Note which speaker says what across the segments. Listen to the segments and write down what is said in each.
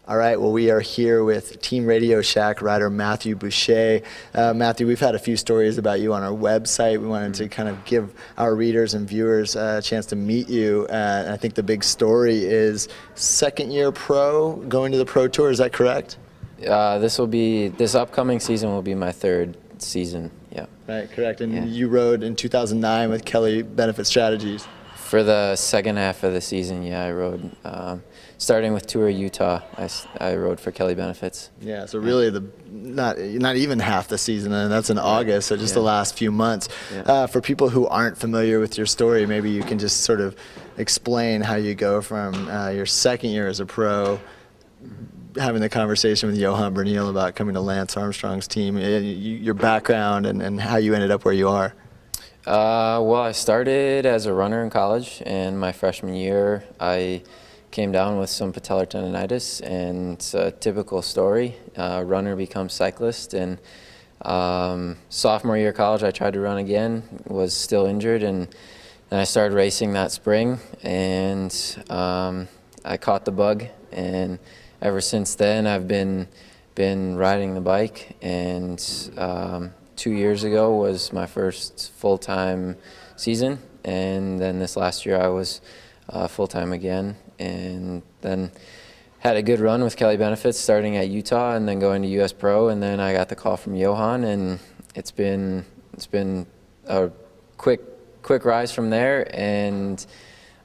Speaker 1: All right, well, we are here with Team RadioShack rider Mathew Busche. Mathew, we've had a few stories about you on our website. We wanted to kind of give our readers and viewers a chance to meet you. And I think the big story is second-year pro, going to the Pro Tour. Is that correct?
Speaker 2: This upcoming season will be my third season. Yeah.
Speaker 1: Right, correct. And you rode in 2009 with Kelly Benefit Strategies.
Speaker 2: For the second half of the season, yeah, I rode. Starting with Tour Utah, I rode for Kelly Benefits.
Speaker 1: Yeah, so really not even half the season, and that's in August, so just the last few months. Yeah. For people who aren't familiar with your story, maybe you can just sort of explain how you go from your second year as a pro, having the conversation with Johan Bernil about coming to Lance Armstrong's team, your background and how you ended up where you are.
Speaker 2: Well, I started as a runner in college, and my freshman year I came down with some patellar tendonitis, and it's a typical story. Runner becomes cyclist, and sophomore year of college I tried to run again, was still injured, and then I started racing that spring, and I caught the bug, and ever since then I've been riding the bike, and 2 years ago was my first full-time season, and then this last year I was full-time again, and then had a good run with Kelly Benefits starting at Utah and then going to US Pro, and then I got the call from Johan, and it's been a quick rise from there, and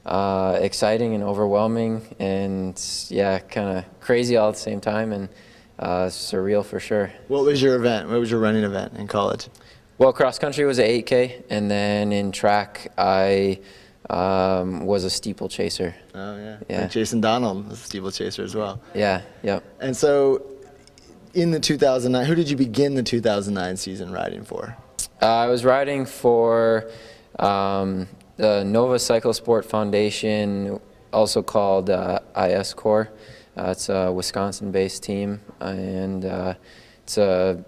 Speaker 2: exciting and overwhelming, and yeah, kind of crazy all at the same time, and surreal for sure.
Speaker 1: What was your event? What was your running event in college?
Speaker 2: Well, cross country was an 8K, and then in track I was a steeple chaser.
Speaker 1: Oh yeah. Like Jason Donald was a steeple chaser as well.
Speaker 2: Yeah. Yep.
Speaker 1: And so, in the 2009, who did you begin the 2009 season riding for?
Speaker 2: I was riding for the Nova Cyclosport Foundation, also called IS Corps. It's a Wisconsin-based team, and it's a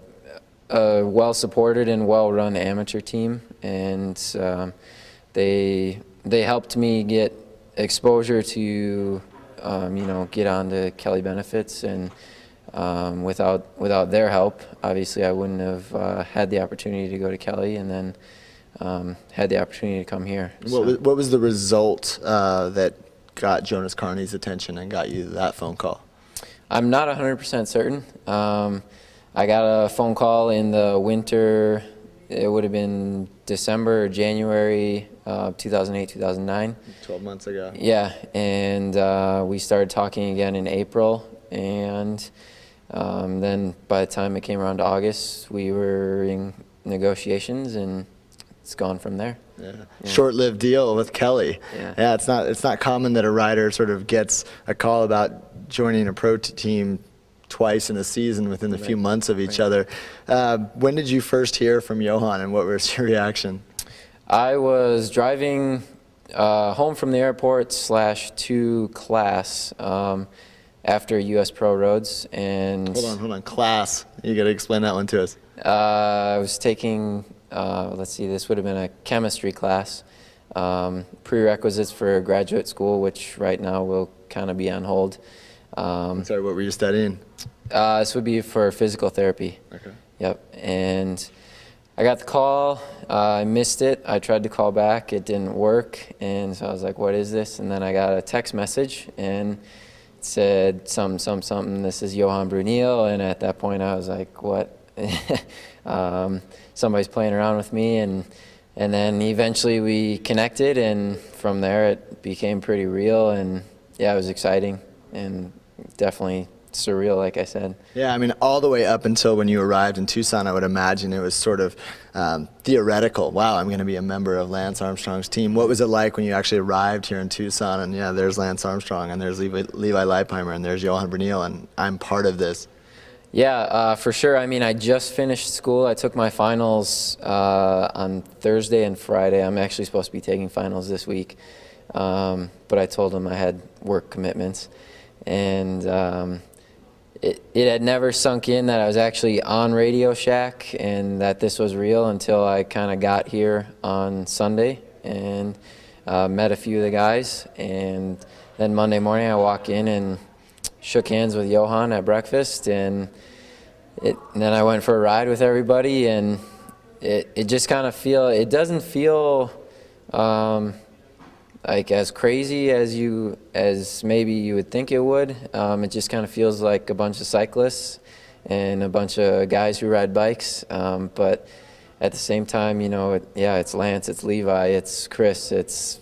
Speaker 2: well-supported and well-run amateur team, and they helped me get exposure to get onto Kelly Benefits, and without their help, obviously I wouldn't have had the opportunity to go to Kelly, and then had the opportunity to come here.
Speaker 1: What was the result that got Jonas Carney's attention and got you that phone call?
Speaker 2: I'm not 100% certain. I got a phone call in the winter. It would have been December or January 2008, 2009.
Speaker 1: 12 months ago.
Speaker 2: Yeah, and we started talking again in April, and then by the time it came around to August, we were in negotiations, and it's gone from there.
Speaker 1: Yeah. Short-lived deal with Kelly. Yeah, it's not common that a rider sort of gets a call about joining a pro team twice in a season within a few months of each other. When did you first hear from Johan, and what was your reaction?
Speaker 2: I was driving home from the airport / to class after US Pro Roads, and
Speaker 1: hold on, class. You got to explain that one to us.
Speaker 2: I was taking let's see, this would have been a chemistry class, prerequisites for graduate school, which right now will kind of be on hold.
Speaker 1: Sorry, what were you studying?
Speaker 2: This would be for physical therapy.
Speaker 1: Okay.
Speaker 2: Yep, and I got the call, I missed it, I tried to call back, it didn't work, and so I was like, what is this? And then I got a text message, and it said something, this is Johan Bernil, and at that point I was like, what? Somebody's playing around with me, and then eventually we connected, and from there it became pretty real, and yeah, it was exciting and definitely surreal, like I said.
Speaker 1: Yeah, I mean, all the way up until when you arrived in Tucson, I would imagine it was sort of theoretical. Wow, I'm going to be a member of Lance Armstrong's team. What was it like when you actually arrived here in Tucson, and yeah, there's Lance Armstrong, and there's Levi Leipheimer, and there's Johan Bernil, and I'm part of this?
Speaker 2: Yeah, for sure. I mean, I just finished school. I took my finals on Thursday and Friday. I'm actually supposed to be taking finals this week, but I told them I had work commitments, and it had never sunk in that I was actually on RadioShack and that this was real until I kind of got here on Sunday and met a few of the guys, and then Monday morning I walk in and shook hands with Johan at breakfast, and then I went for a ride with everybody, and it just kind of it doesn't feel like as crazy as maybe you would think it would. It just kind of feels like a bunch of cyclists and a bunch of guys who ride bikes, but at the same time, you know, it's Lance, it's Levi, it's Chris, it's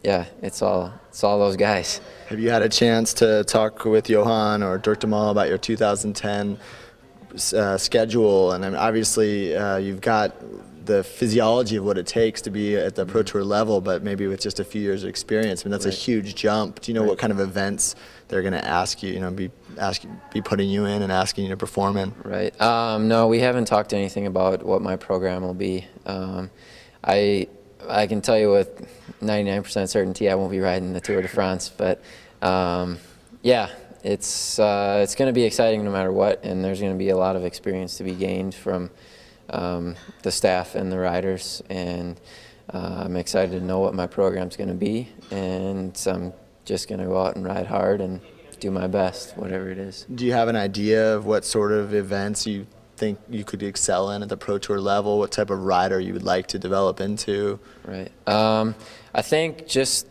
Speaker 2: it's all those guys.
Speaker 1: Have you had a chance to talk with Johan or Dirk de Mol about your 2010 schedule? And I mean, obviously, you've got the physiology of what it takes to be at the Pro Tour level, but maybe with just a few years of experience. I mean, that's a huge jump. Do you know what kind of events they're going to ask you, be putting you in and asking you to perform in?
Speaker 2: Right. No, we haven't talked anything about what my program will be. I can tell you with 99% certainty I won't be riding the Tour de France, but yeah, it's going to be exciting no matter what, and there's going to be a lot of experience to be gained from the staff and the riders, and I'm excited to know what my program's going to be, and I'm just going to go out and ride hard and do my best, whatever it is.
Speaker 1: Do you have an idea of what sort of events you think you could excel in at the Pro Tour level? What type of rider you would like to develop into?
Speaker 2: Right. I think just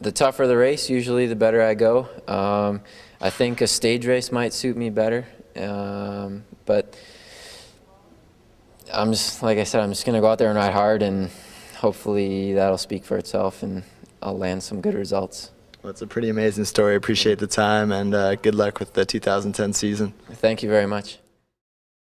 Speaker 2: the tougher the race, usually the better I go. I think a stage race might suit me better, but I'm just, like I said, I'm just going to go out there and ride hard, and hopefully that'll speak for itself, and I'll land some good results.
Speaker 1: Well, it's a pretty amazing story. Appreciate the time, and good luck with the 2010 season.
Speaker 2: Thank you very much.